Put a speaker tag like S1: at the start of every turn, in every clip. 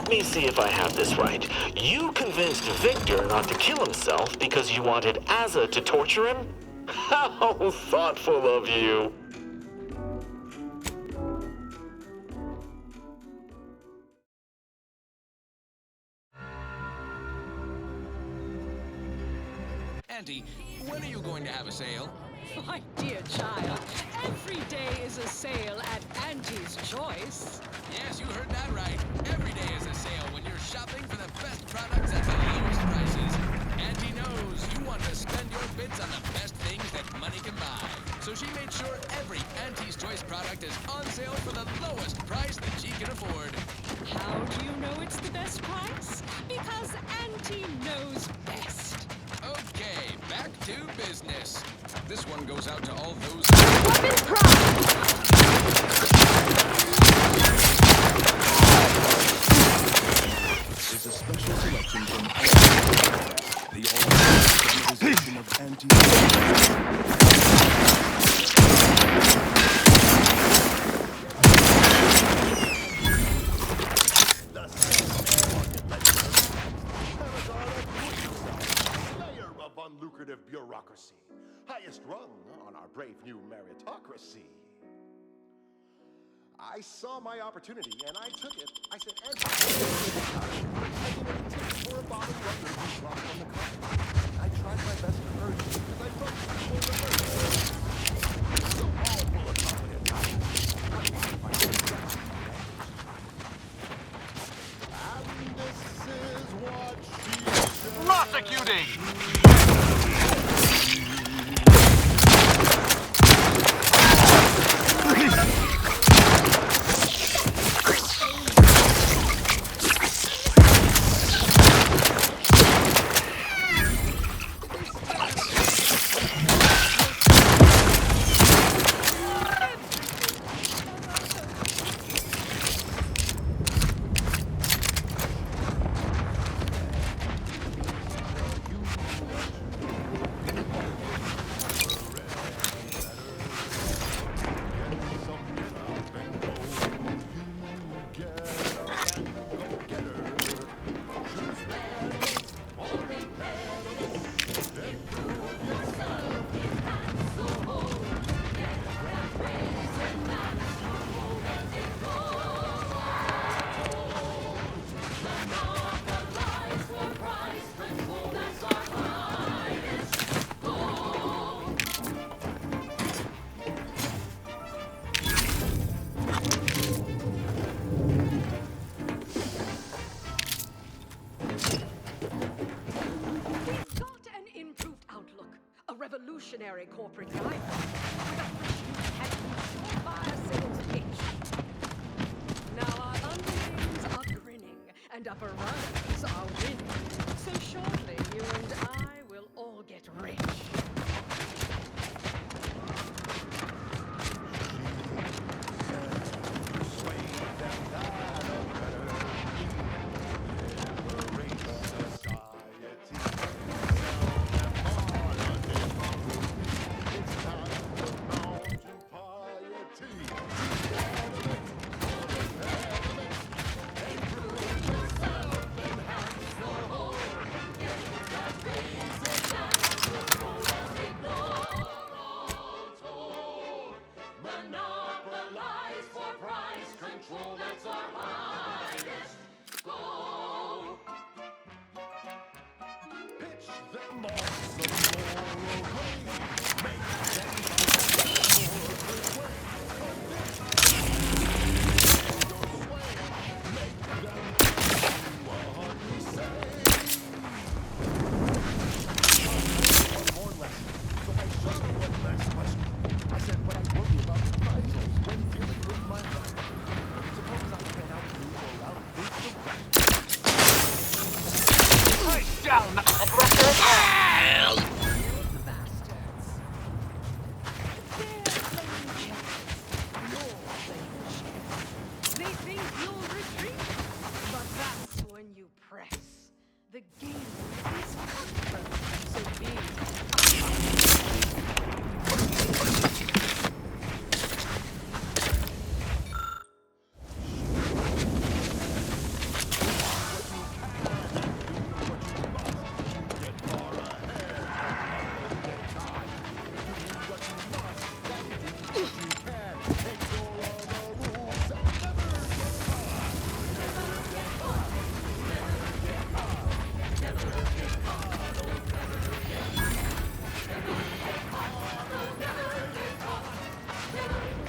S1: Let me see if I have this right. You convinced Victor not to kill himself because you wanted Azza to torture him? How thoughtful of you.
S2: Auntie, when are you going to have a sale?
S3: My dear child, every day is a sale at Auntie's Choice.
S2: Yes, you heard that right. Every day is a sale when you're shopping for the best products at the lowest prices. Auntie knows you want to spend your bits on the best things that money can buy. So she made sure every Auntie's Choice product is on sale for the lowest price that she can afford.
S3: How do you know it's the best price? Because Auntie knows best.
S2: Okay, back to business. This one goes out to all those...
S3: Weapon prime!
S4: Is a special selection from the all-organization of
S5: unlucrative bureaucracy, highest rung on our brave new meritocracy. I saw my opportunity and I took it. I said, I can only take for a bottle of water you dropped on the carpet. I tried my best to urge you because I felt people were so all full of confidence. And this is what she said.
S6: Prosecuting!
S3: Revolutionary corporate guidance with a fresh new fire sales pitch. Now our underlings are grinning and upper runners are winning. So shortly you and I will all get rich.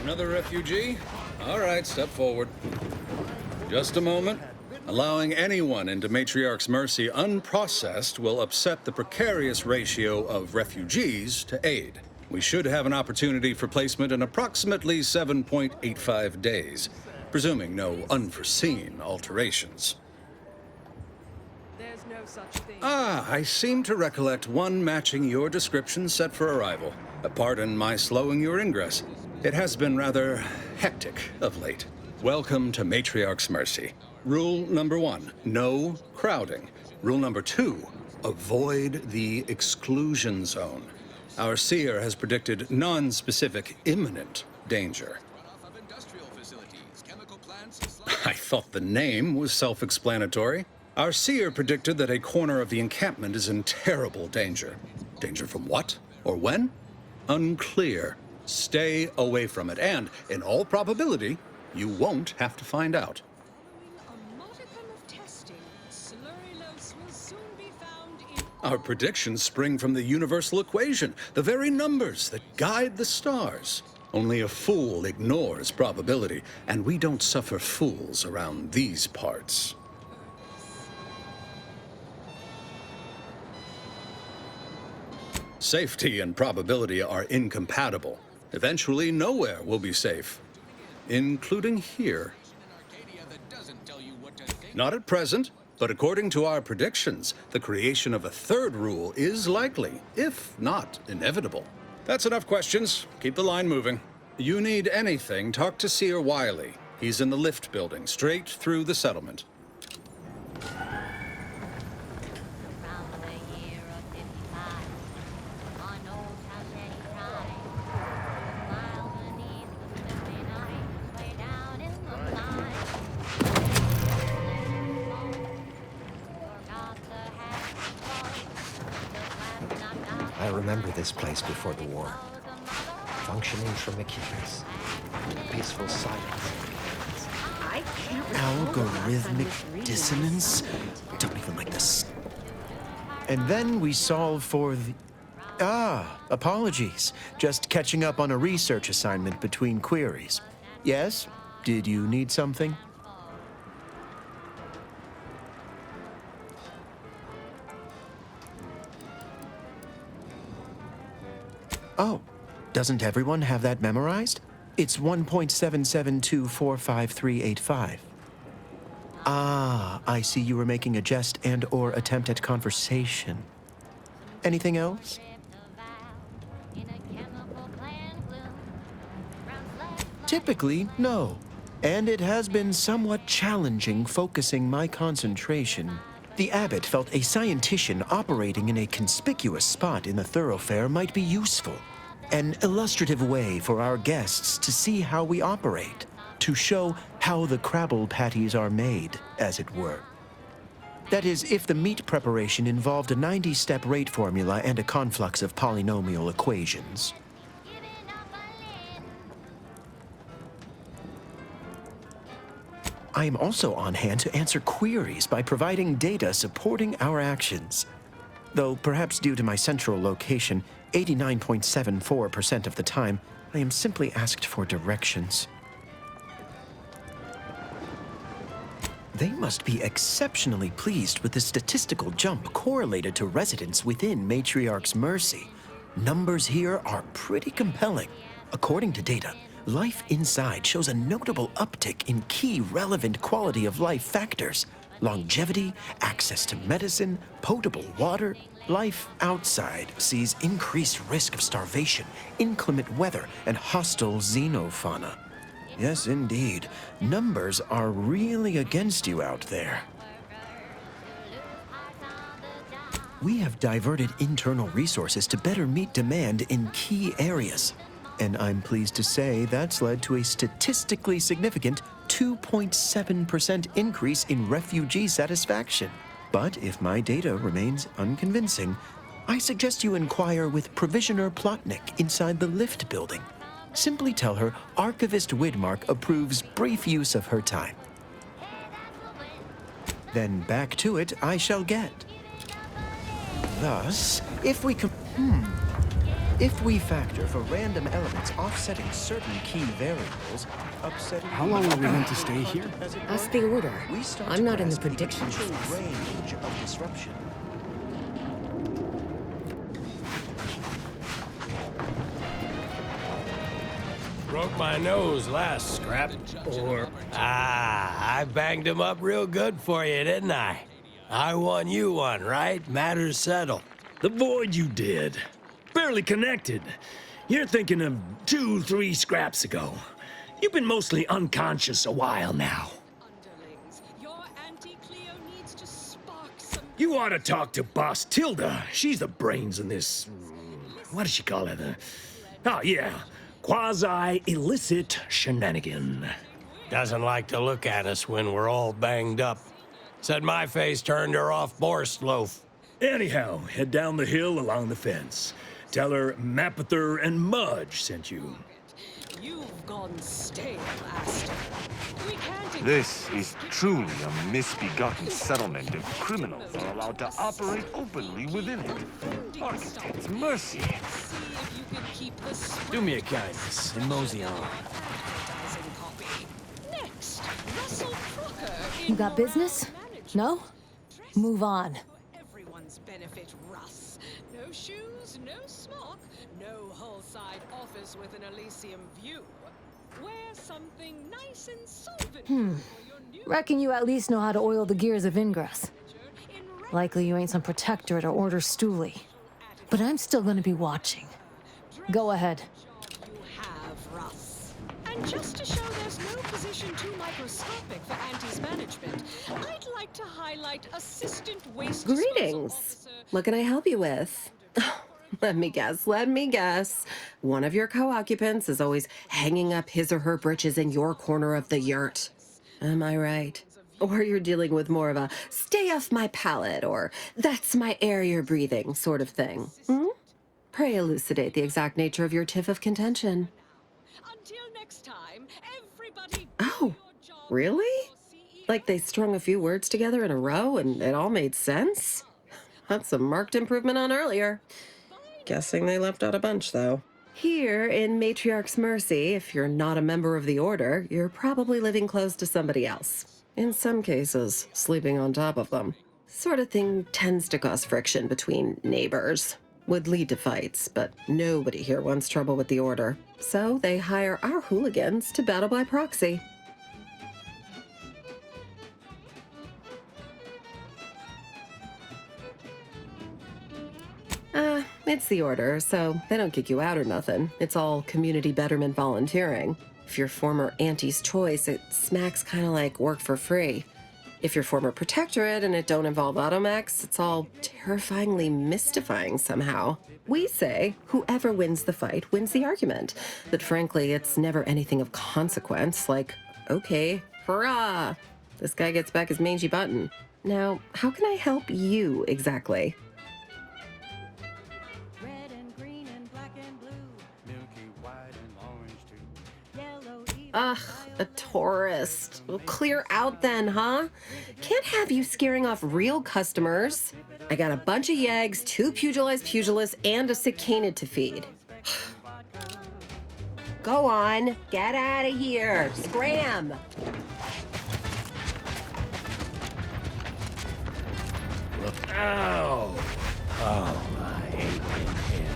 S6: Another refugee? All right, step forward. Just a moment. Allowing anyone into Matriarch's mercy unprocessed will upset the precarious ratio of refugees to aid. We should have an opportunity for placement in approximately 7.85 days, presuming no unforeseen alterations.
S3: There's no such thing.
S6: Ah, I seem to recollect one matching your description set for arrival. Pardon my slowing your ingress. It has been rather hectic of late. Welcome to Matriarch's mercy. Rule number 1, no crowding. Rule number 2, avoid the exclusion zone. Our seer has predicted non-specific imminent danger.
S2: Runoff of industrial facilities, chemical plants,
S6: I thought the name was self-explanatory. Our seer predicted that a corner of the encampment is in terrible danger. Danger from what? Or when? Unclear. Stay away from it, and, in all probability, you won't have to find out.
S3: A modicum of testing. Slurry-los will soon be found in...
S6: Our predictions spring from the universal equation, the very numbers that guide the stars. Only a fool ignores probability, and we don't suffer fools around these parts. Safety and probability are incompatible. Eventually, nowhere will be safe, including here.
S2: Arcadia that doesn't tell you what to think.
S6: Not at present, but according to our predictions, the creation of a third rule is likely, if not inevitable. That's enough questions. Keep the line moving. You need anything, talk to Seer Wiley. He's in the lift building, straight through the settlement.
S7: Around the year of 55, on old Tasmanian Drive, a mile beneath the slipping ice, way down in the mine. Forgot the hat
S8: I remember this place before the war. Functioning from the keepers. Peaceful silence.
S3: I can't...
S9: Algorithmic dissonance? Don't even like this. And then we solve for the... apologies. Just catching up on a research assignment between queries. Yes? Did you need something? Oh, doesn't everyone have that memorized? It's 1.77245385. Ah, I see you were making a jest and/or attempt at conversation. Anything else? Typically, no. And it has been somewhat challenging focusing my concentration. The abbot felt a scientician operating in a conspicuous spot in the thoroughfare might be useful. An illustrative way for our guests to see how we operate, to show how the Crabble patties are made, as it were. That is, if the meat preparation involved a 90-step rate formula and a conflux of polynomial equations. I am also on hand to answer queries by providing data supporting our actions. Though perhaps due to my central location, 89.74% of the time, I am simply asked for directions. They must be exceptionally pleased with the statistical jump correlated to residents within Matriarch's mercy. Numbers here are pretty compelling. According to data, life inside shows a notable uptick in key relevant quality of life factors: longevity, access to medicine, potable water. Life outside sees increased risk of starvation, inclement weather, and hostile xenofauna. Yes, indeed. Numbers are really against you out there. We have diverted internal resources to better meet demand in key areas. And I'm pleased to say that's led to a statistically significant 2.7% increase in refugee satisfaction. But if my data remains unconvincing, I suggest you inquire with Provisioner Plotnik inside the lift building. Simply tell her Archivist Widmark approves brief use of her time. Then back to it I shall get. Thus, if we If we factor for random elements offsetting certain key variables, upsetting...
S10: How long are we meant to stay here?
S11: That's the order. I'm not in the prediction
S9: potential
S11: business.
S9: range of disruption.
S12: Broke my nose last scrap. I banged him up real good for you, didn't I? I won you one, right? Matters settled.
S13: The void you did. Barely connected. You're thinking of 2-3 scraps ago. You've been mostly unconscious a while now. You ought to talk to Boss Tilda. She's the brains in this... What does she call it? Oh, yeah. Quasi-illicit shenanigan.
S12: Doesn't like to look at us when we're all banged up. Said my face turned her off Borscht loaf.
S13: Anyhow, head down the hill along the fence. Tell her Mapother and Mudge sent you.
S3: You've gone stale, Aston. We can't
S5: This is truly a misbegotten settlement if criminals are allowed to operate openly within it. Architect's mercy.
S10: Do me a kindness and mosey on.
S3: Next, Russell Crocker in
S11: You got business? No? Move on.
S3: everyone's benefit, Russ. No shoes, no smock, no whole-side office with an Elysium view. Wear something nice and solvent for your new
S11: Reckon you at least know how to oil the gears of ingress. Likely you ain't some protectorate or order stoolie. But I'm still gonna be watching. Go ahead.
S3: you have, Russ. And just to show there's no position too microscopic for Auntie's management, I'd like to highlight Assistant Waste Disposal
S14: Greetings.
S3: Officer.
S14: What can I help you with? Let me guess. One of your co-occupants is always hanging up his or her britches in your corner of the yurt. Am I right? Or you're dealing with more of a stay off my palate or that's my air you're breathing sort of thing. Hmm? Pray elucidate the exact nature of your tiff of contention.
S3: Until next time, everybody.
S14: Oh, really? Like they strung a few words together in a row and it all made sense? That's a marked improvement on earlier. Guessing they left out a bunch, though. Here in Matriarch's Mercy, if you're not a member of the Order, you're probably living close to somebody else. In some cases, sleeping on top of them. Sort of thing tends to cause friction between neighbors. Would lead to fights, but nobody here wants trouble with the Order. So they hire our hooligans to battle by proxy. It's the Order, so they don't kick you out or nothing. It's all community betterment volunteering. If you're former Auntie's Choice, it smacks kind of like work for free. If you're former Protectorate and it don't involve automechs, it's all terrifyingly mystifying somehow. We say whoever wins the fight wins the argument. But frankly, it's never anything of consequence, like, okay, hurrah! This guy gets back his mangy button. Now, how can I help you exactly? Ugh, a tourist. Well, clear out then, huh? Can't have you scaring off real customers. I got a bunch of yeggs, 2 pugilized pugilists, and a cicanid to feed. Go on, get out of here. Scram!
S12: Ow! Oh, my aching head.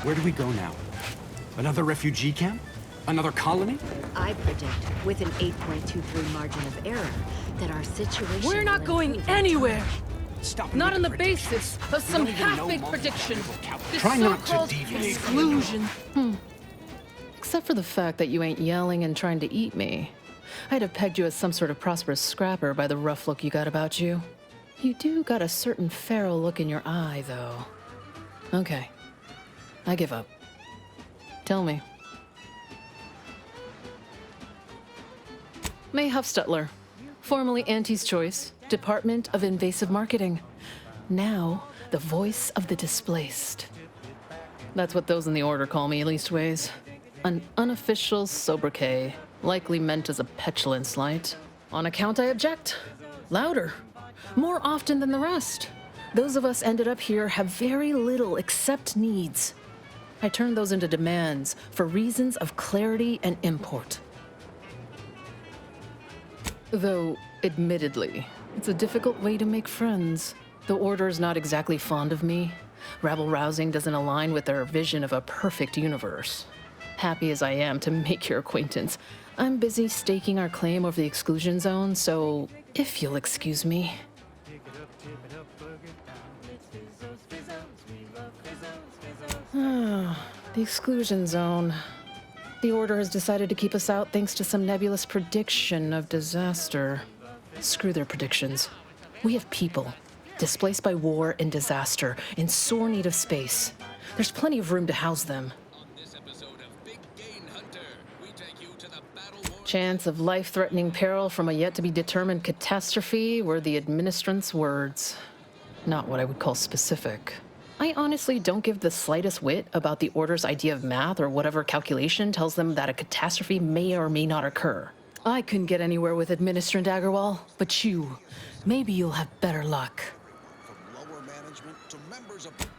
S10: Where do we go now? Another refugee camp? Another colony?
S15: I predict, with an 8.23 margin of error, that our situation...
S16: We're not
S15: will
S16: going
S15: improve
S16: anywhere!
S10: Stop
S16: Not
S10: with
S16: on the
S10: predictions.
S16: basis of some
S10: You don't even know
S16: half-baked
S10: most
S16: prediction. This
S10: Try not to
S16: so-called
S10: deviate.
S16: exclusion. Except for the fact that you ain't yelling and trying to eat me. I'd have pegged you as some sort of prosperous scrapper by the rough look you got about you. You do got a certain feral look in your eye, though. Okay. I give up. Tell me. May Huffstutler, formerly Auntie's Choice, Department of Invasive Marketing. Now, the voice of the displaced. That's what those in the Order call me, leastways. An unofficial sobriquet, likely meant as a petulant slight. On account I object. Louder. More often than the rest. Those of us ended up here have very little except needs. I turned those into demands for reasons of clarity and import. Though, admittedly, it's a difficult way to make friends. The Order's not exactly fond of me. Rabble-rousing doesn't align with their vision of a perfect universe. Happy as I am to make your acquaintance, I'm busy staking our claim over the exclusion zone, so if you'll excuse me. The exclusion zone. The Order has decided to keep us out thanks to some nebulous prediction of disaster. Screw their predictions. We have people, displaced by war and disaster, in sore need of space. There's plenty of room to house them. Chance of life-threatening peril from a yet-to-be-determined catastrophe were the administrant's words. Not what I would call specific. I honestly don't give the slightest whit about the Order's idea of math or whatever calculation tells them that a catastrophe may or may not occur. I couldn't get anywhere with Administrant Agarwal, but you, maybe you'll have better luck.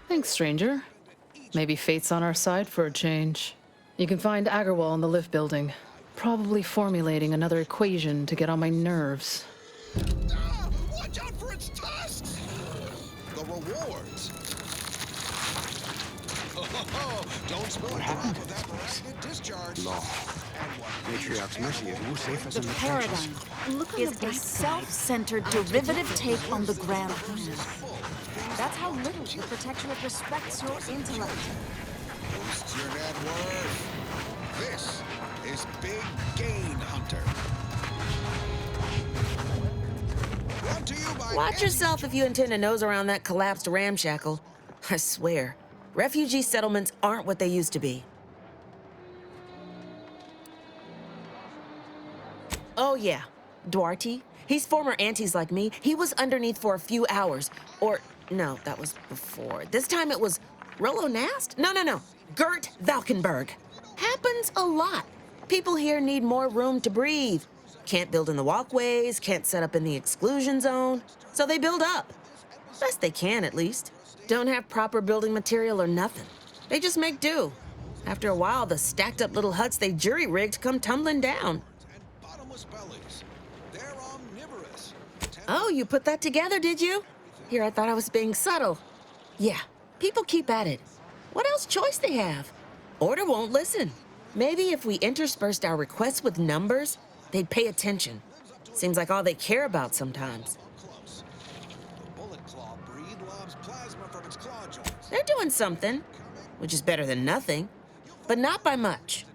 S16: Thanks, stranger. Maybe fate's on our side for a change. You can find Agarwal in the lift building, probably formulating another equation to get on my nerves.
S2: Watch out for its tusks! The rewards. Don't spoil the drop of that malignant discharge.
S10: Law. Matriarch's mercy is more safe as
S17: The paradigm is a self-centered derivative take on the grand plan. That's how little the Protectorate respects your intellect.
S2: Boosts your net worth. This is Big Gain Hunter. Brought to you by
S18: Watch yourself if you intend to nose around that collapsed ramshackle. I swear, refugee settlements aren't what they used to be. Oh yeah, Duarte. He's former aunties like me. He was underneath for a few hours. Or, no, that was before. This time it was Rollo Nast? No. Gert Valkenburg. Happens a lot. People here need more room to breathe. Can't build in the walkways, can't set up in the exclusion zone. So they build up. Best they can, at least. Don't have proper building material or nothing. They just make do. After a while, the stacked up little huts they jury-rigged come tumbling down. Oh, you put that together, did you? Here, I thought I was being subtle. Yeah, people keep at it. What else choice they have? Order won't listen. Maybe if we interspersed our requests with numbers, they'd pay attention. Seems like all they care about sometimes. They're doing something, which is better than nothing, but not by much.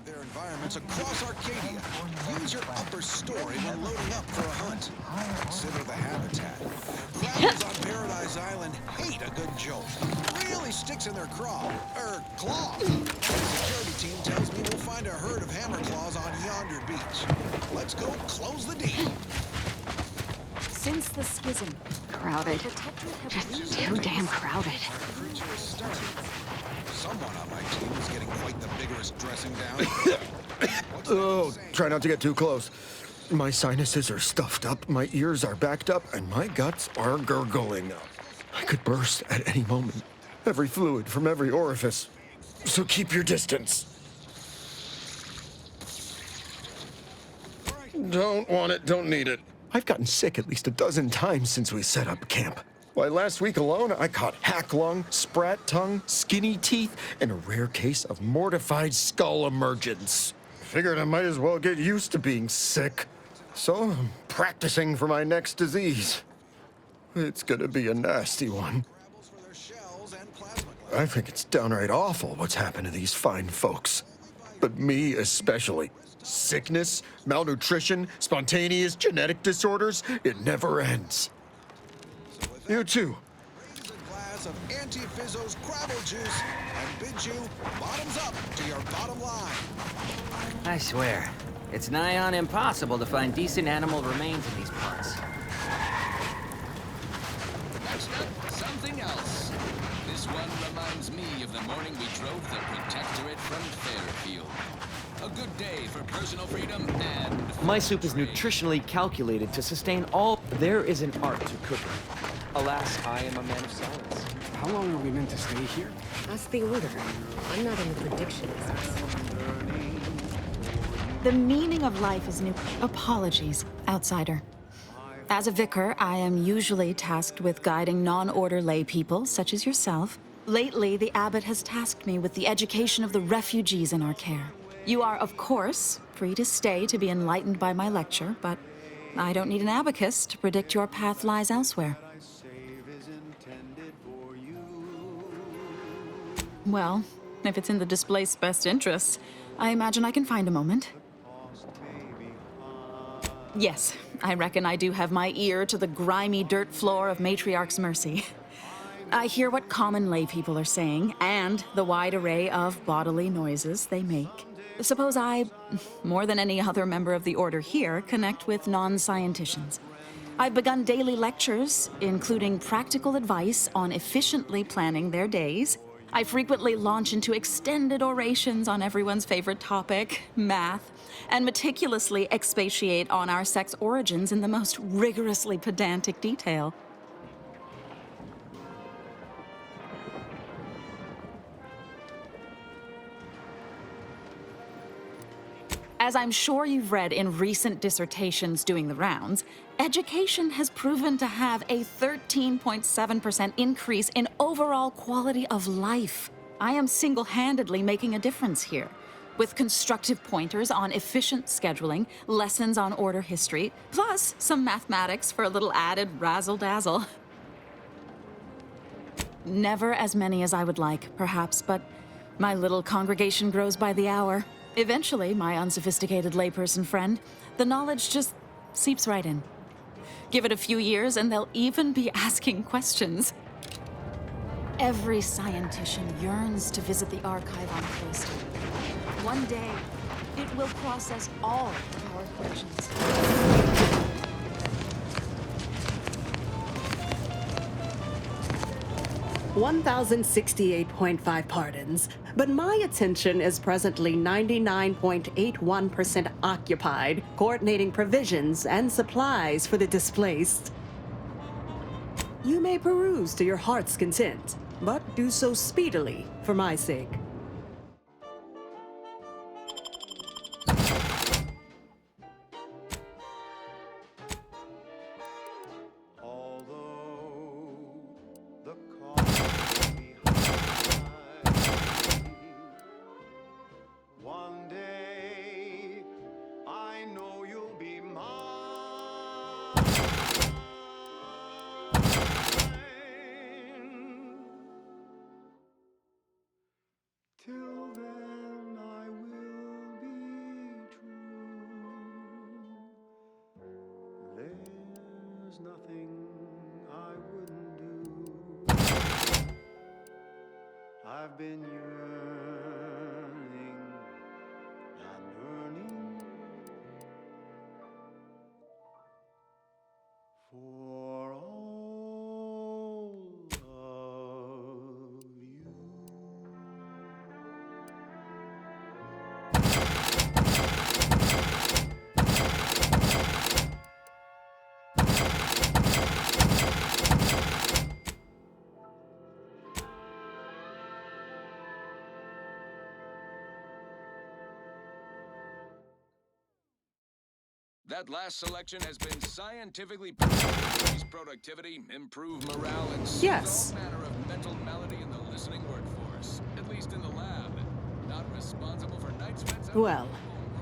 S2: Their environments across Arcadia. Use your upper story when loading up for a hunt. Consider the habitat. Travelers on Paradise Island hate a good joke. Really sticks in their claw. The security team tells me we'll find a herd of hammer claws on yonder beach. Let's go close the deal.
S17: Since the schism, crowded. Just too damn crowded.
S2: Someone on my team is getting quite the vigorous dressing down.
S19: Oh, try not to get too close. My sinuses are stuffed up, my ears are backed up, and my guts are gurgling. I could burst at any moment. Every fluid from every orifice. So keep your distance. Don't want it, don't need it. I've gotten sick at least a dozen times since we set up camp. Why, last week alone, I caught hack lung, sprat tongue, skinny teeth, and a rare case of mortified skull emergence. Figured I might as well get used to being sick. So I'm practicing for my next disease. It's gonna be a nasty one. I think it's downright awful what's happened to these fine folks. But me especially. Sickness, malnutrition, spontaneous genetic disorders, it never ends. You too.
S2: Glass of Anti-Fizzo's Gravel Juice and bid you bottoms up to your bottom line.
S20: I swear, it's nigh on impossible to find decent animal remains in these parts.
S2: Next up, something else. This one reminds me of the morning we drove the Protectorate from Fairfield. A good day for personal freedom and...
S21: My soup is nutritionally calculated to sustain all... There is an art to cooking.
S8: Alas, I am a man of silence.
S10: How long are we meant to stay here?
S14: That's the order. I'm not in the prediction business.
S17: The meaning of life is new. Apologies, outsider. As a vicar, I am usually tasked with guiding non-order lay people, such as yourself. Lately, the abbot has tasked me with the education of the refugees in our care. You are, of course, free to stay to be enlightened by my lecture, but I don't need an abacus to predict your path lies elsewhere. Well, if it's in the displaced's best interests, I imagine I can find a moment. Yes, I reckon I do have my ear to the grimy dirt floor of Matriarch's Mercy. I hear what common lay people are saying, and the wide array of bodily noises they make. Suppose I, more than any other member of the Order here, connect with non-scienticians. I've begun daily lectures, including practical advice on efficiently planning their days. I frequently launch into extended orations on everyone's favorite topic, math, and meticulously expatiate on our sex origins in the most rigorously pedantic detail. As I'm sure you've read in recent dissertations doing the rounds, education has proven to have a 13.7% increase in overall quality of life. I am single-handedly making a difference here, with constructive pointers on efficient scheduling, lessons on order history, plus some mathematics for a little added razzle-dazzle. Never as many as I would like, perhaps, but my little congregation grows by the hour. Eventually, my unsophisticated layperson friend, the knowledge just seeps right in. Give it a few years and they'll even be asking questions. Every scientician yearns to visit the archive on Cloister. One day, it will process all of our questions.
S21: 1,068.5 pardons, but my attention is presently 99.81% occupied, coordinating provisions and supplies for the displaced. You may peruse to your heart's content, but do so speedily for my sake.
S22: Till then I will be true. There's nothing I wouldn't do. I've been yearning and yearning for all of you.
S2: That last selection has been scientifically proven to increase productivity, improve morale, and
S21: Yes.
S2: all manner of mental malady in the listening workforce. At least in the lab. Not responsible for night sweats.
S21: Well,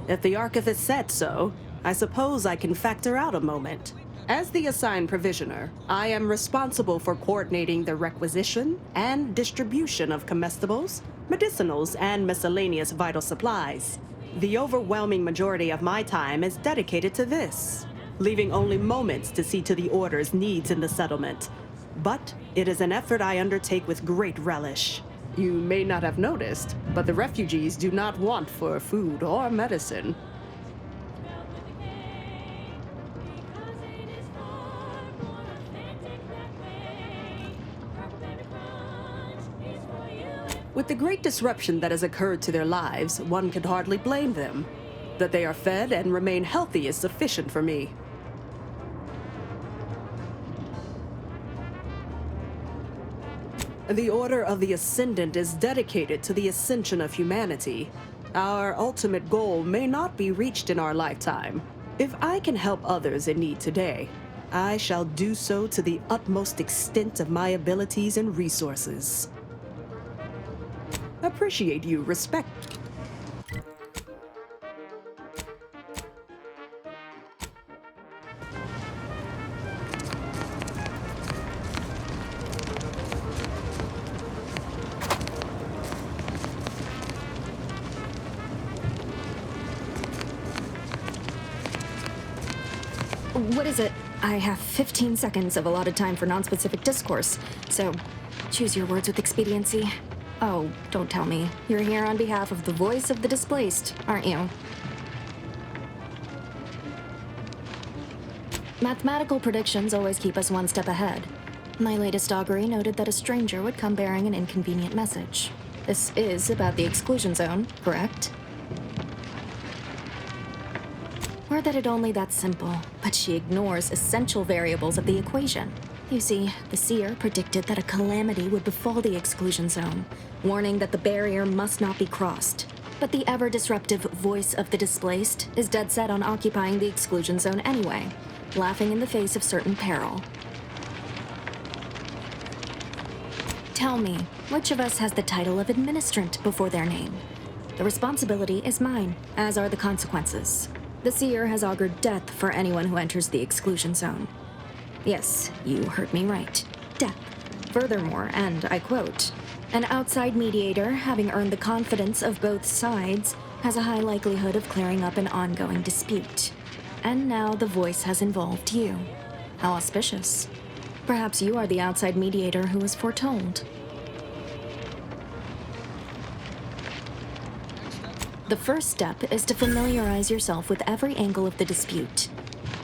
S21: if the archivist said so, I suppose I can factor out a moment. As the assigned provisioner, I am responsible for coordinating the requisition and distribution of comestibles, medicinals, and miscellaneous vital supplies. The overwhelming majority of my time is dedicated to this, leaving only moments to see to the Order's needs in the settlement. But it is an effort I undertake with great relish. You may not have noticed, but the refugees do not want for food or medicine. With the great disruption that has occurred to their lives, one can hardly blame them. That they are fed and remain healthy is sufficient for me. The Order of the Ascendant is dedicated to the ascension of humanity. Our ultimate goal may not be reached in our lifetime. If I can help others in need today, I shall do so to the utmost extent of my abilities and resources. Appreciate you, respect.
S1: What is it? I have 15 seconds of allotted time for non-specific discourse, so choose your words with expediency. Oh, don't tell me. You're here on behalf of the voice of the displaced, aren't you? Mathematical predictions always keep us one step ahead. My latest augury noted that a stranger would come bearing an inconvenient message. This is about the exclusion zone, correct? Or that it only that simple, but she ignores essential variables of the equation. You see, the seer predicted that a calamity would befall the exclusion zone, warning that the barrier must not be crossed. But the ever-disruptive voice of the displaced is dead set on occupying the exclusion zone anyway, laughing in the face of certain peril. Tell me, which of us has the title of administrant before their name? The responsibility is mine, as are the consequences. The seer has augured death for anyone who enters the exclusion zone. Yes, you heard me right. Death. Furthermore, and I quote, an outside mediator, having earned the confidence of both sides, has a high likelihood of clearing up an ongoing dispute. And now the voice has involved you. How auspicious. Perhaps you are the outside mediator who was foretold. The first step is to familiarize yourself with every angle of the dispute.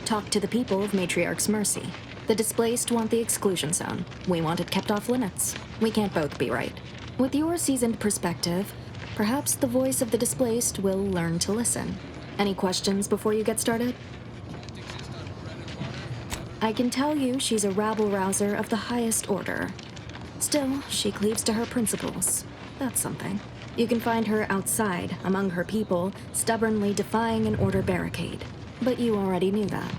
S1: Talk to the people of Matriarch's Mercy. The displaced want the exclusion zone. We want it kept off limits. We can't both be right. With your seasoned perspective, perhaps the voice of the displaced will learn to listen. Any questions before you get started? I can tell you she's a rabble-rouser of the highest order. Still, she cleaves to her principles. That's something. You can find her outside, among her people, stubbornly defying an order barricade. But you already knew that.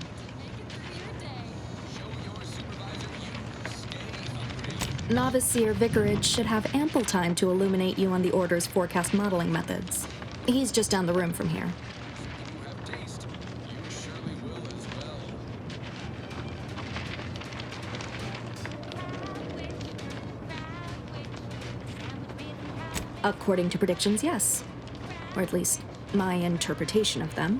S1: Novice Seer Vicarage should have ample time to illuminate you on the Order's forecast modeling methods. He's just down the room from here. According to predictions, yes. Or at least, my interpretation of them.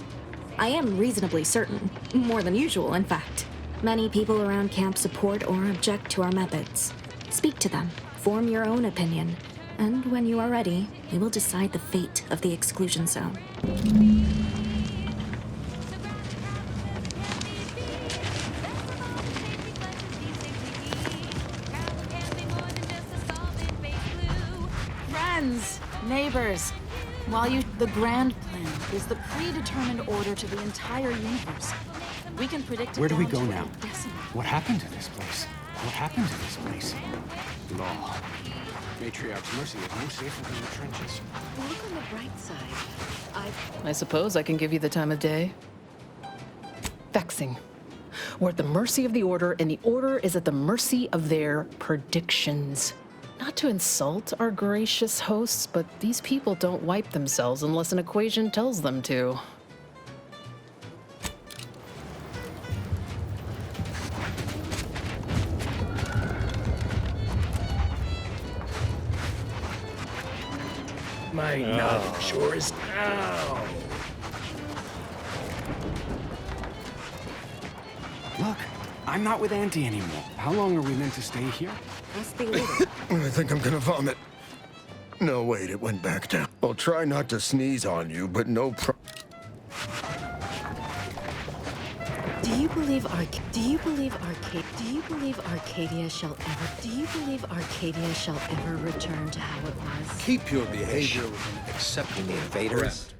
S1: I am reasonably certain, more than usual, in fact. Many people around camp support or object to our methods. Speak to them, form your own opinion, and when you are ready, we will decide the fate of the exclusion zone.
S17: Friends, neighbors, the grand plan is the predetermined order to the entire universe. We can predict.
S10: Where do we go now?
S17: Decimal.
S10: What happened to this place? What happened to this place? Law. Matriarch's Mercy is no safer than the trenches.
S15: Look on the bright side.
S16: I suppose I can give you the time of day. Vexing. We're at the mercy of the Order, and the Order is at the mercy of their predictions. Not to insult our gracious hosts, but these people don't wipe themselves unless an equation tells them to.
S13: My knowledge sure is. Ow!
S10: Look, I'm not with Auntie anymore. How long are we meant to stay here?
S19: I think I'm gonna vomit. No, wait, it went back down. I'll try not to sneeze on you, but no
S15: Do you believe Arcadia shall ever return to how it was?
S6: Keep your behavior within acceptable
S8: invaders.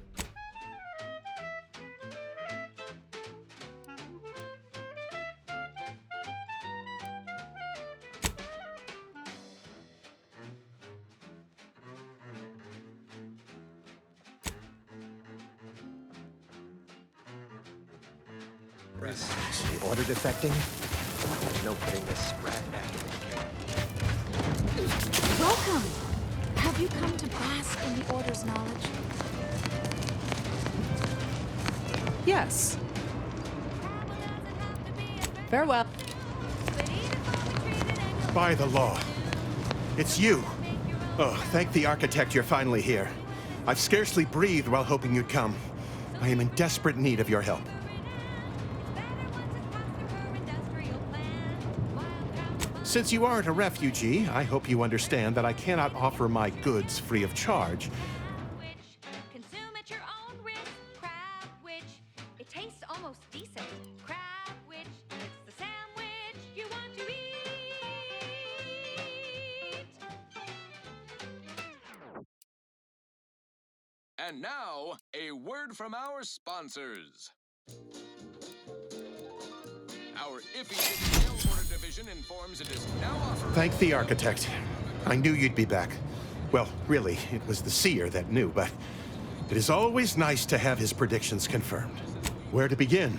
S8: Is the order defecting? There's no putting this rat back in the cage.
S17: Welcome! Have you come to bask in the Order's knowledge?
S21: Yes. Farewell.
S5: By the law. It's you. Oh, thank the architect you're finally here. I've scarcely breathed while hoping you'd come. I am in desperate need of your help. Since you aren't a refugee, I hope you understand that I cannot offer my goods free of charge.
S4: Consume at your own risk. Crabwich. It tastes almost decent. Crabwich. It's the sandwich you want to eat.
S2: And now, a word from our sponsors. Our iffy mail order division informs it is now offering...
S5: Thank the architect. I knew you'd be back. Well, really, it was the seer that knew, but it is always nice to have his predictions confirmed. Where to begin?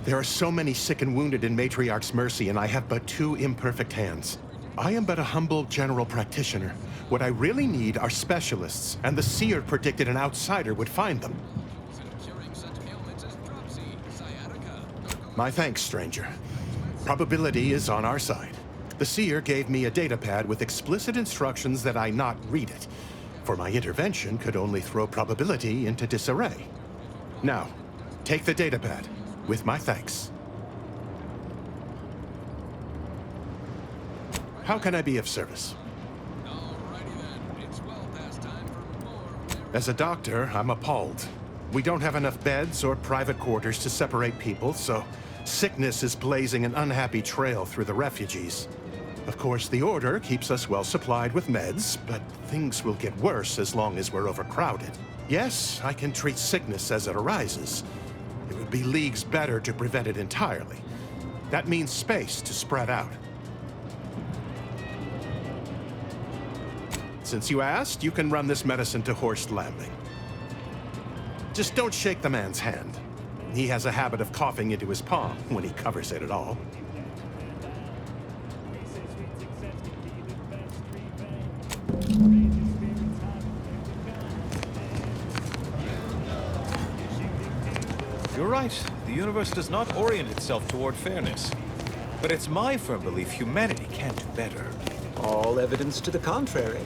S5: There are so many sick and wounded in Matriarch's mercy, and I have but 2 imperfect hands. I am but a humble general practitioner. What I really need are specialists, and the seer predicted an outsider would find them. My thanks, stranger. Probability is on our side. The seer gave me a datapad with explicit instructions that I not read it, for my intervention could only throw probability into disarray. Now, take the datapad, with my thanks. How can I be of service? As a doctor, I'm appalled. We don't have enough beds or private quarters to separate people, so sickness is blazing an unhappy trail through the refugees. Of course, the Order keeps us well supplied with meds, but things will get worse as long as we're overcrowded. Yes, I can treat sickness as it arises. It would be leagues better to prevent it entirely. That means space to spread out. Since you asked, you can run this medicine to Horst Landing. Just don't shake the man's hand. He has a habit of coughing into his palm when he covers it at all.
S7: You're right. The universe does not orient itself toward fairness. But it's my firm belief humanity can do better.
S9: All evidence to the contrary.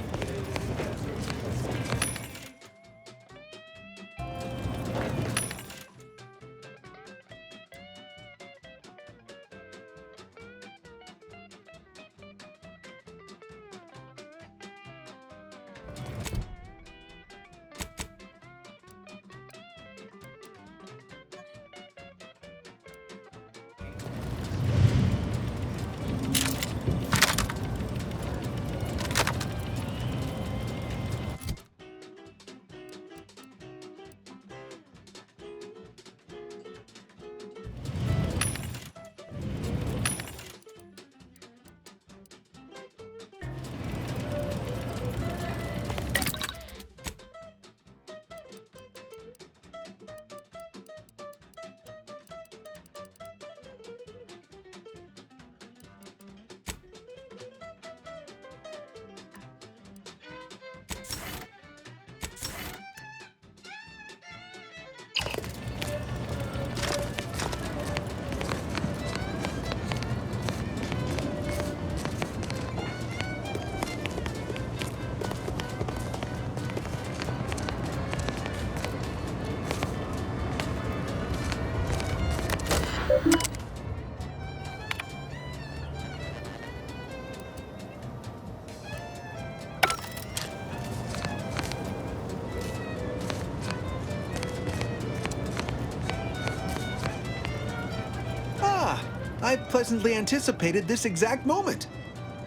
S23: I pleasantly anticipated this exact moment.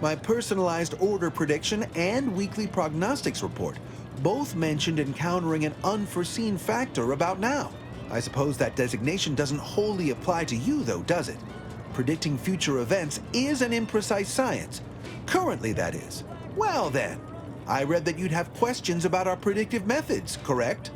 S23: My personalized order prediction and weekly prognostics report both mentioned encountering an unforeseen factor about now. I suppose that designation doesn't wholly apply to you, though, does it? Predicting future events is an imprecise science. Currently, that is. Well then, I read that you'd have questions about our predictive methods, correct?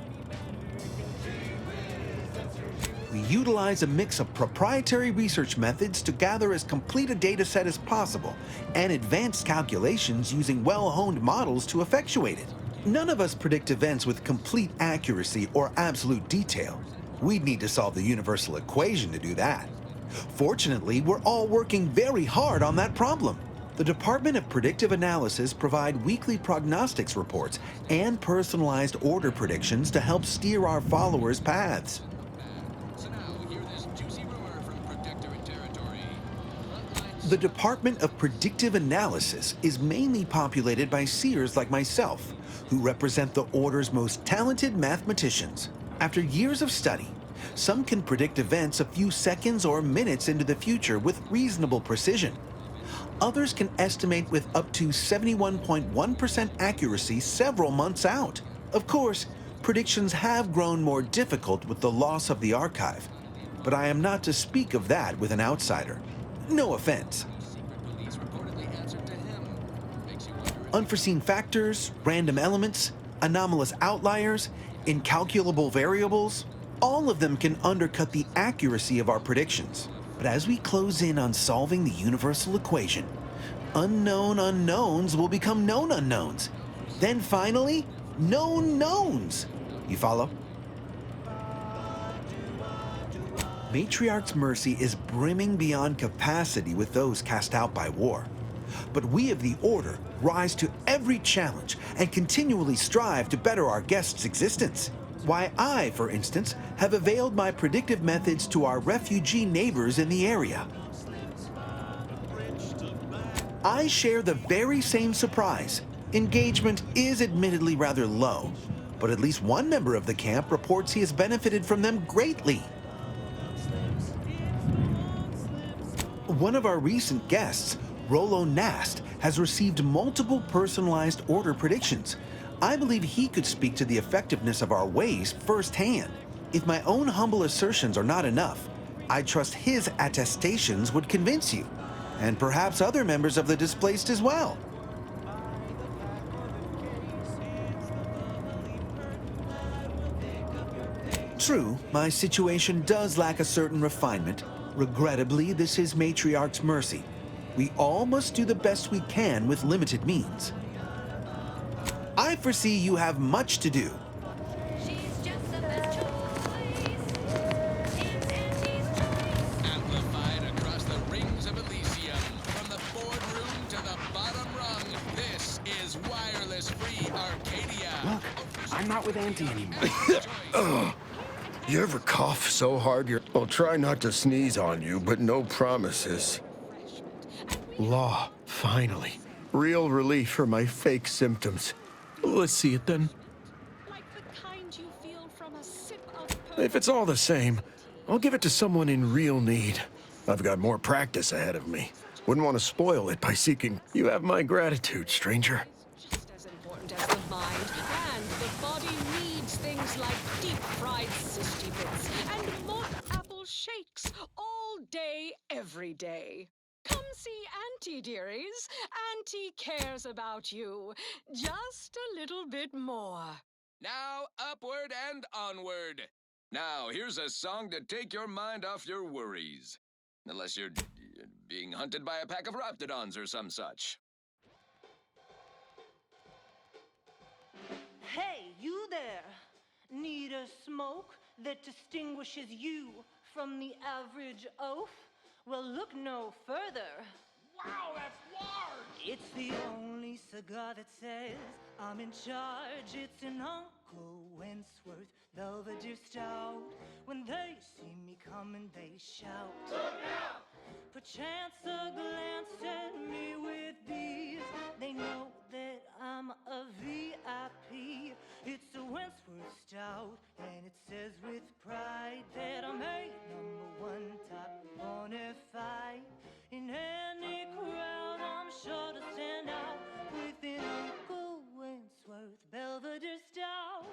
S23: We utilize a mix of proprietary research methods to gather as complete a data set as possible and advanced calculations using well-honed models to effectuate it. None of us predict events with complete accuracy or absolute detail. We'd need to solve the universal equation to do that. Fortunately, we're all working very hard on that problem. The Department of Predictive Analysis provide weekly prognostics reports and personalized order predictions to help steer our followers' paths. The Department of Predictive Analysis is mainly populated by seers like myself, who represent the Order's most talented mathematicians. After years of study, some can predict events a few seconds or minutes into the future with reasonable precision. Others can estimate with up to 71.1% accuracy several months out. Of course, predictions have grown more difficult with the loss of the archive, but I am not to speak of that with an outsider. No offense. Unforeseen factors, random elements, anomalous outliers, incalculable variables, all of them can undercut the accuracy of our predictions. But as we close in on solving the universal equation, unknown unknowns will become known unknowns. Then finally, known knowns. You follow? Matriarch's mercy is brimming beyond capacity with those cast out by war. But we of the Order rise to every challenge and continually strive to better our guests' existence. Why, I, for instance, have availed my predictive methods to our refugee neighbors in the area. I share the very same surprise. Engagement is admittedly rather low, but at least one member of the camp reports he has benefited from them greatly. One of our recent guests, Rollo Nast, has received multiple personalized order predictions. I believe he could speak to the effectiveness of our ways firsthand. If my own humble assertions are not enough, I trust his attestations would convince you, and perhaps other members of the displaced as well. True, my situation does lack a certain refinement. Regrettably, this is Matriarch's mercy. We all must do the best we can with limited means. I foresee you have much to do.
S2: Amplified across the rings of Elysium, from the boardroom to the bottom rung, this is wireless free Arcadia.
S10: Look, I'm not with Auntie anymore.
S19: Ugh. You ever cough so hard I'll try not to sneeze on you, but no promises. Law, finally. Real relief for my fake symptoms. Let's see it then. If it's all the same, I'll give it to someone in real need. I've got more practice ahead of me. Wouldn't want to spoil it by seeking. You have my gratitude, stranger.
S3: As important as the mind, and the body needs things like deep-fried cysty bits and mock apple shakes all day, every day. Come see Auntie, dearies. Auntie cares about you just a little bit more.
S2: Now upward and onward. Now here's a song to take your mind off your worries. Unless you're being hunted by a pack of raptidons or some such.
S11: Hey, you there! Need a smoke that distinguishes you from the average oaf? Well, look no further.
S2: Wow, that's large!
S11: It's the only cigar that says I'm in charge. It's an Uncle Wentworth Belvedere Stout. When they see me coming, they shout. Look out! Perchance a glance at me with these, they know that I'm a VIP. It's a Wentworth Stout, and it says with pride that I'm a #1 top bonafide. In any crowd, I'm sure to stand out with an Uncle Wentworth Belvedere Stout.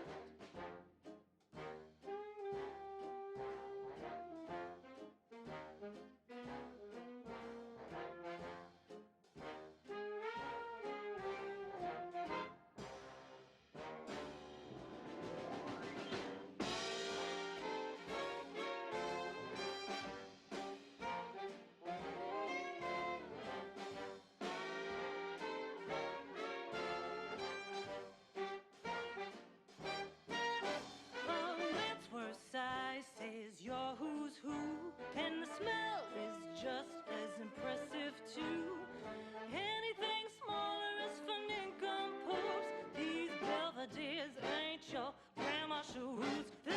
S11: special rules. There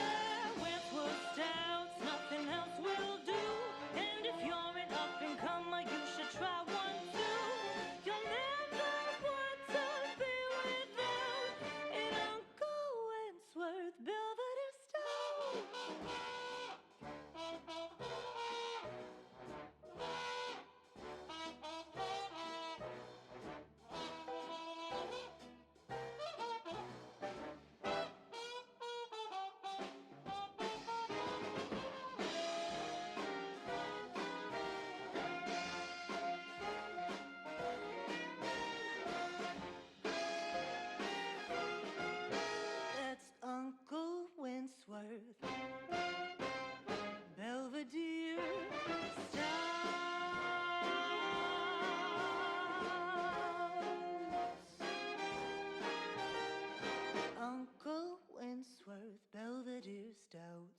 S11: was doubts, nothing else will do. And if you're an up and comer, you should try one too. You'll never want to be without an Uncle Wentworth Belvedere Stout. That's Uncle Wentworth Belvedere Stout. Uncle Wentworth Belvedere Stout.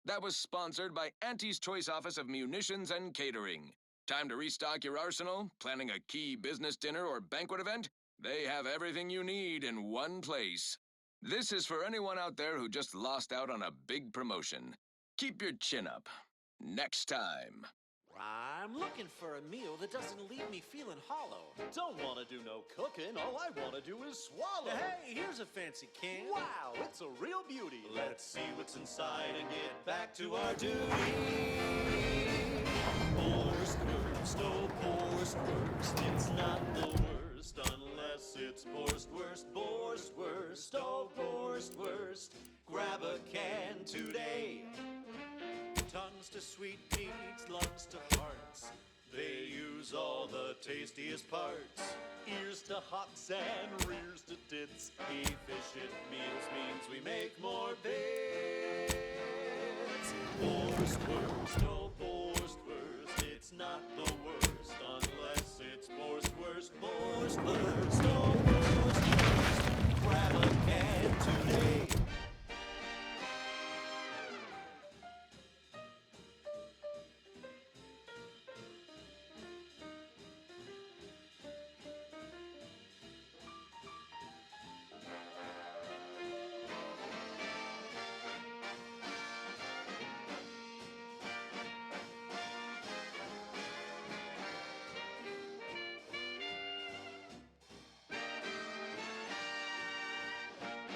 S2: That was sponsored by Auntie's Choice Office of Munitions and Catering. Time to restock your arsenal? Planning a key business dinner or banquet event? They have everything you need in one place. This is for anyone out there who just lost out on a big promotion. Keep your chin up. Next time.
S12: I'm looking for a meal that doesn't leave me feeling hollow. Don't want to do no cooking, all I want to do is swallow. Hey, here's a fancy can. Wow, it's a real beauty. Let's see what's inside and get back to our duty. Worst, oh, worst, it's not the worst unless it's worst, oh, worst. Grab a can today. Tongues to sweet meats, lungs to hearts. They use all the tastiest parts. Ears to hocks and rears to tits. Efficient meals means we make more bits. Worst, oh, worst. It's not the worst unless it's worst, oh, worst. Grab a can today.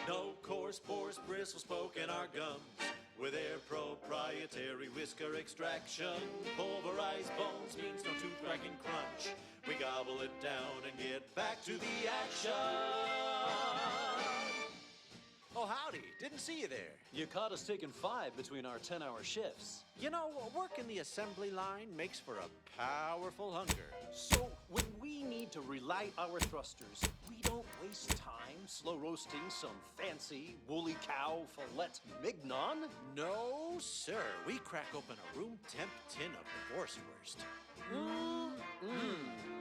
S12: No coarse pores, bristles poking our gums with their proprietary whisker extraction. Pulverized bones means no tooth cracking crunch. We gobble it down and get back to the action. Oh, howdy. Didn't see you there. You caught us taking 5 between our 10-hour shifts. You know, working the assembly line makes for a powerful hunger. So when we need to relight our thrusters, we don't waste time slow roasting some fancy woolly cow fillet mignon. No, sir. We crack open a room temp tin of the Borswurst.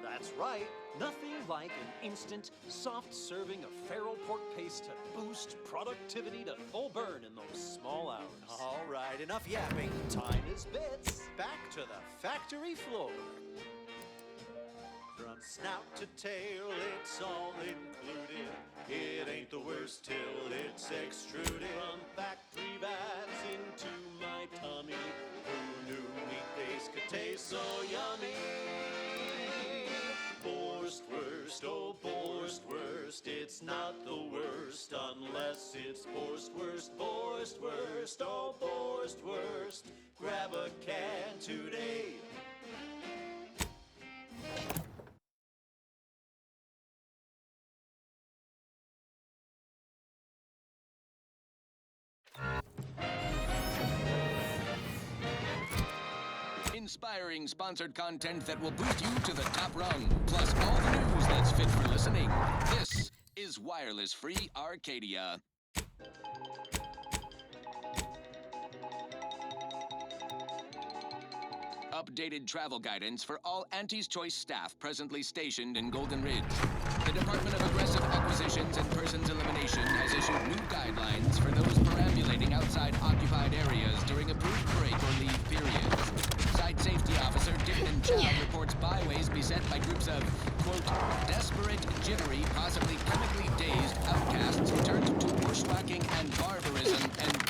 S12: That's right. Nothing like an instant, soft serving of farrow pork paste to boost productivity to full burn in those small hours. All right, enough yapping. Time is bits. Back to the factory floor. From snout to tail, it's all included. It ain't the worst till it's extruded. From factory vats into my tummy. Who knew meat base could taste so yummy? Worst, oh, worst. It's not the worst unless it's worst, oh, worst. Grab a can today.
S2: Inspiring sponsored content that will boost you to the top rung, plus all the news that's fit for listening. This is Wireless Free Arcadia. Updated travel guidance for all Auntie's Choice staff presently stationed in Golden Ridge. The Department of Aggressive Acquisitions and Persons Elimination has issued new guidelines for those perambulating outside occupied areas during approved break or leave periods. Site Safety Officer Dickman Chow reports byways beset by groups of, quote, desperate, jittery, possibly chemically dazed outcasts returning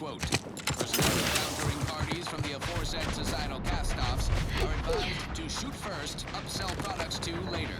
S2: quote. Personnel encountering parties from the aforesaid societal cast-offs are advised to shoot first, upsell products to later.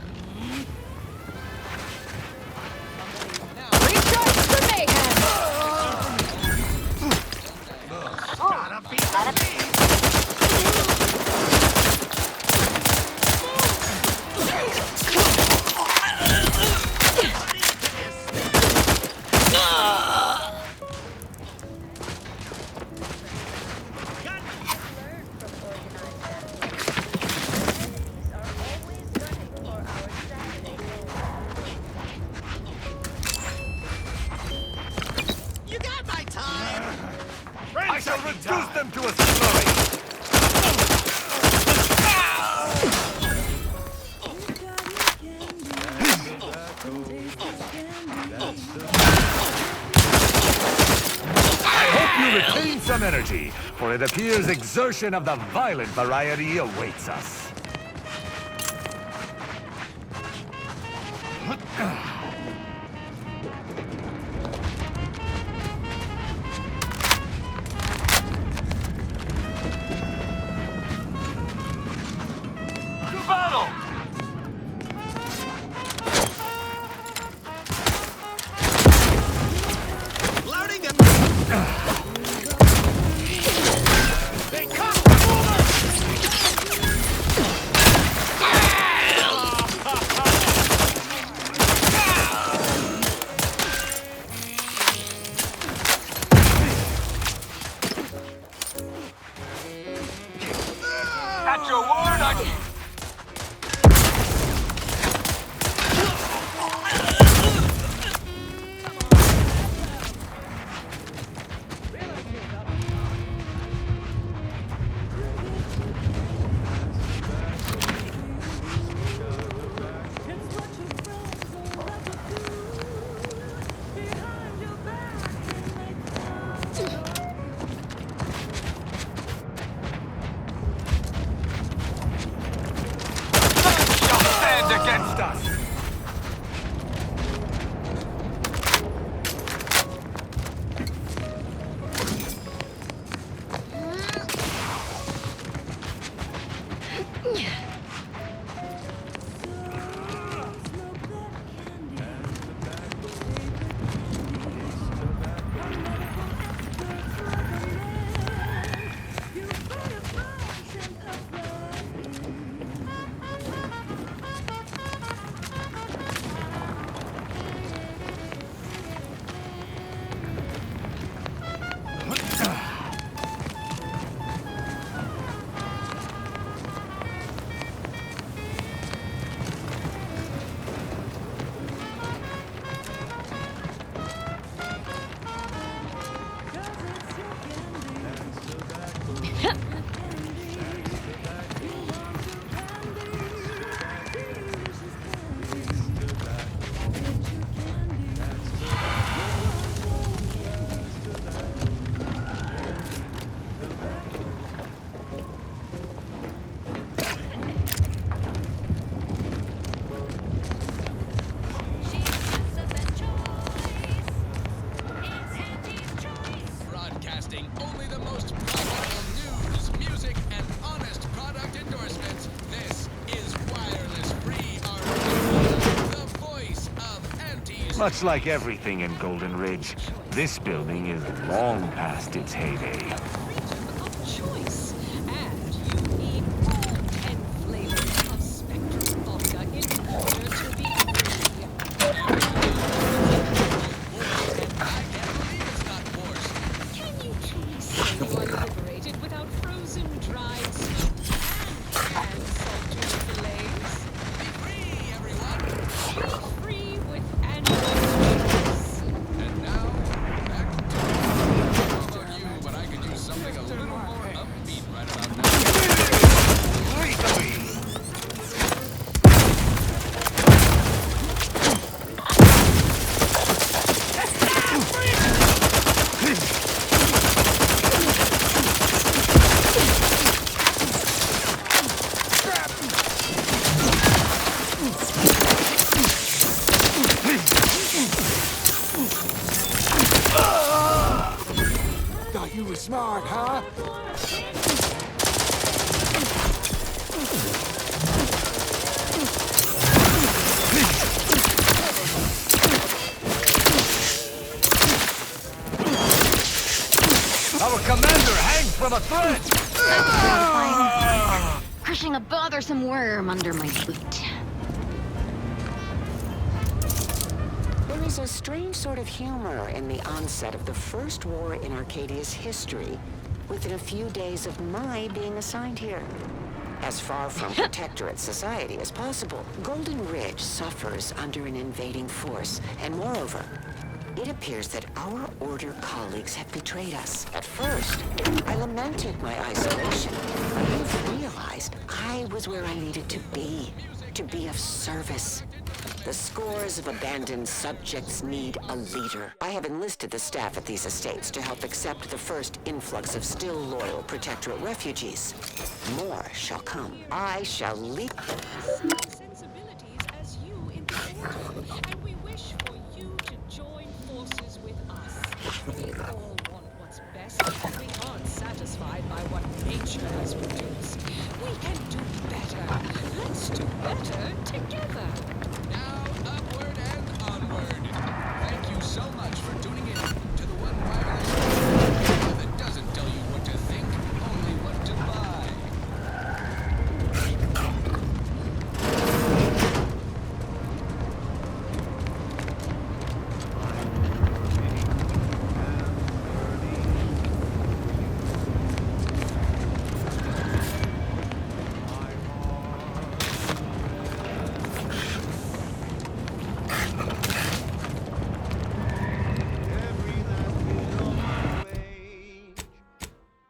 S14: Energy, for it appears exertion of the violent variety awaits us. To battle!
S2: Loading up!
S14: At your word, I... against us!
S2: Only the most profitable news, music, and honest product endorsements. This is Wireless Free RP, the voice of antis.
S14: Much like everything in Golden Ridge, this building is long past its heyday.
S3: Choice, and you need all 10 flavors of Spectrum vodka in order to be free. Can you truly say you are liberated without frozen, dried, smoked, and hand-salted fillets?
S2: Be free, everyone!
S3: Be free with Android.
S2: And now, back to... I don't know about you, but I could use some
S10: think you were smart, huh?
S14: Our commander hangs from a thread!
S18: That's gratifying. Crushing a bothersome worm under my boot.
S20: There is a strange sort of humor in the onset of the first war in Arcadia's history, within a few days of my being assigned here. As far from protectorate society as possible, Golden Ridge suffers under an invading force, and moreover, it appears that our Order colleagues have betrayed us. At first, I lamented my isolation, but I've realized I was where I needed to be of service. The scores of abandoned subjects need a leader. I have enlisted the staff at these estates to help accept the first influx of still loyal Protectorate refugees. More shall come. I shall lead...
S3: sensibilities as you in the Order, and we wish for you to join forces with us. We all want what's best, and we aren't satisfied by what nature has produced. We can do better. Let's do better together.
S2: Now, upward and onward. Thank you so much for tuning in to the one wireless show that doesn't tell you what to think, only what to buy.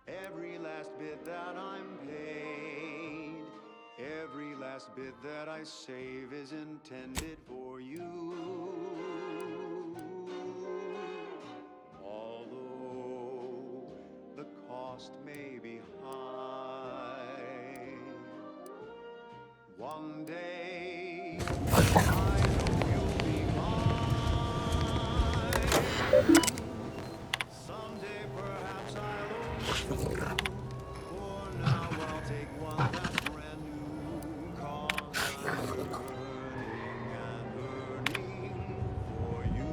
S12: Every last bit that I'm paid, every last bit that I save is intended for you. Although the cost may be high, one day I know you'll be mine. Someday perhaps I'll own you. For now I'll take one that's brand new. 'Cause I'm burning for you.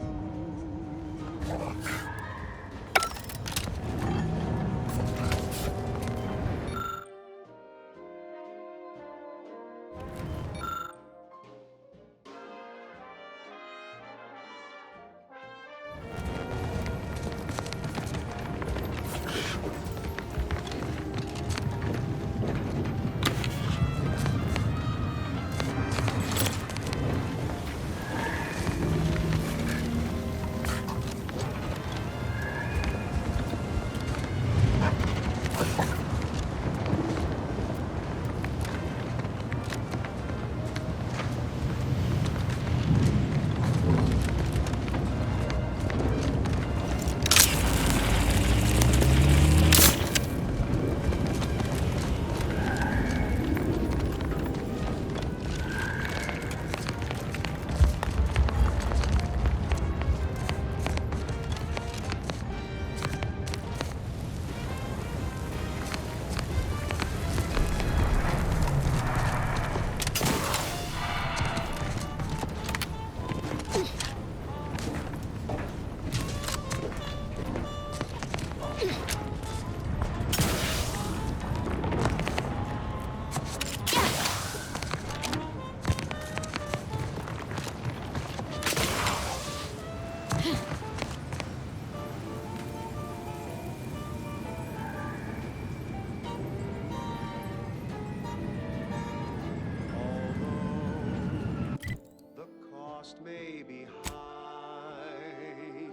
S12: May be high.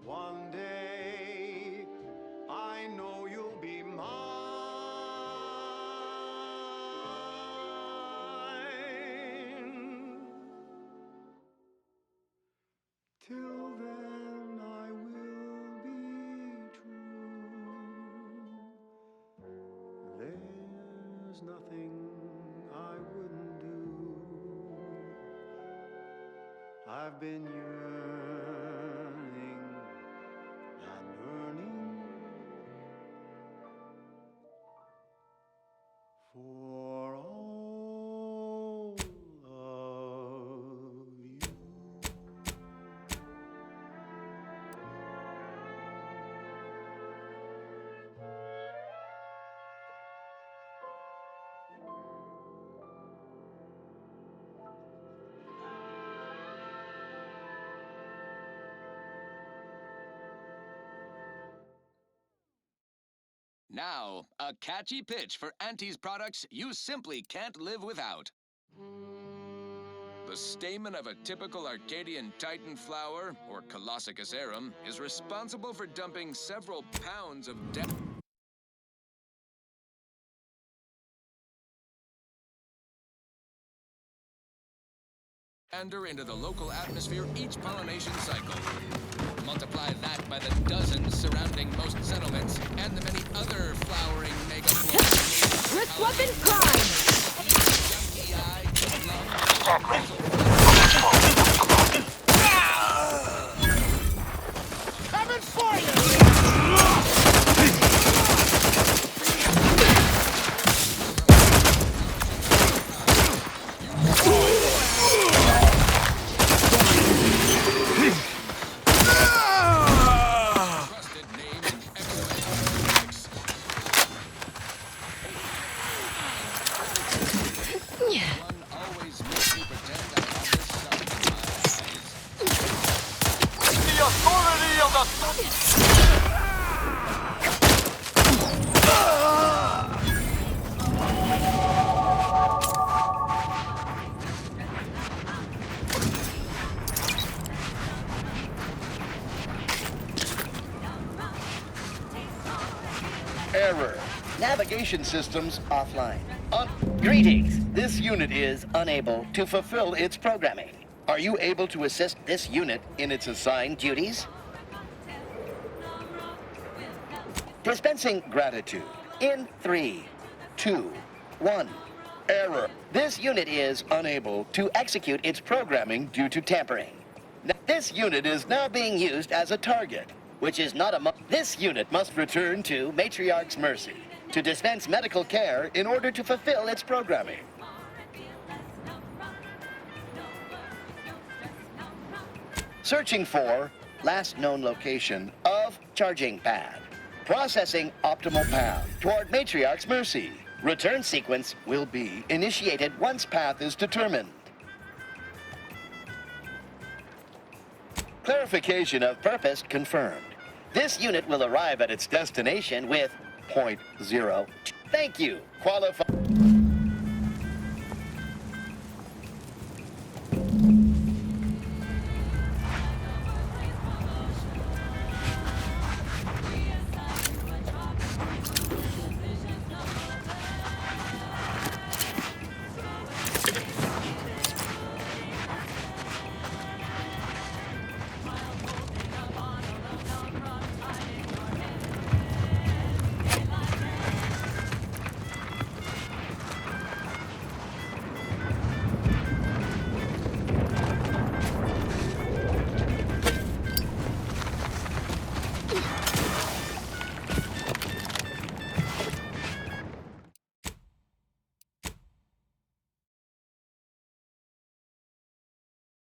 S12: One day I know you'll be mine. Till then I will be true. There's nothing I wouldn't do. I've been yearning and
S2: Now, a catchy pitch for Auntie's products you simply can't live without. The stamen of a typical Arcadian Titan flower, or Colossicus arum, is responsible for dumping several pounds of into the local atmosphere each pollination cycle. Multiply that by the dozens surrounding most settlements and the many other flowering megaflora.
S3: Risk weapon prime!
S5: Coming for you!
S1: Error. Navigation systems offline. Greetings. This unit is unable to fulfill its programming. Are you able to assist this unit in its assigned duties? Dispensing gratitude. In 3, 2, 1. Error. This unit is unable to execute its programming due to tampering. This unit is now being used as a target, which is not a This unit must return to Matriarch's Mercy to dispense medical care in order to fulfill its programming. Searching for last known location of charging pad. Processing optimal path toward Matriarch's Mercy. Return sequence will be initiated once path is determined. Clarification of purpose confirmed. This unit will arrive at its destination with .0. Thank you. Qualify.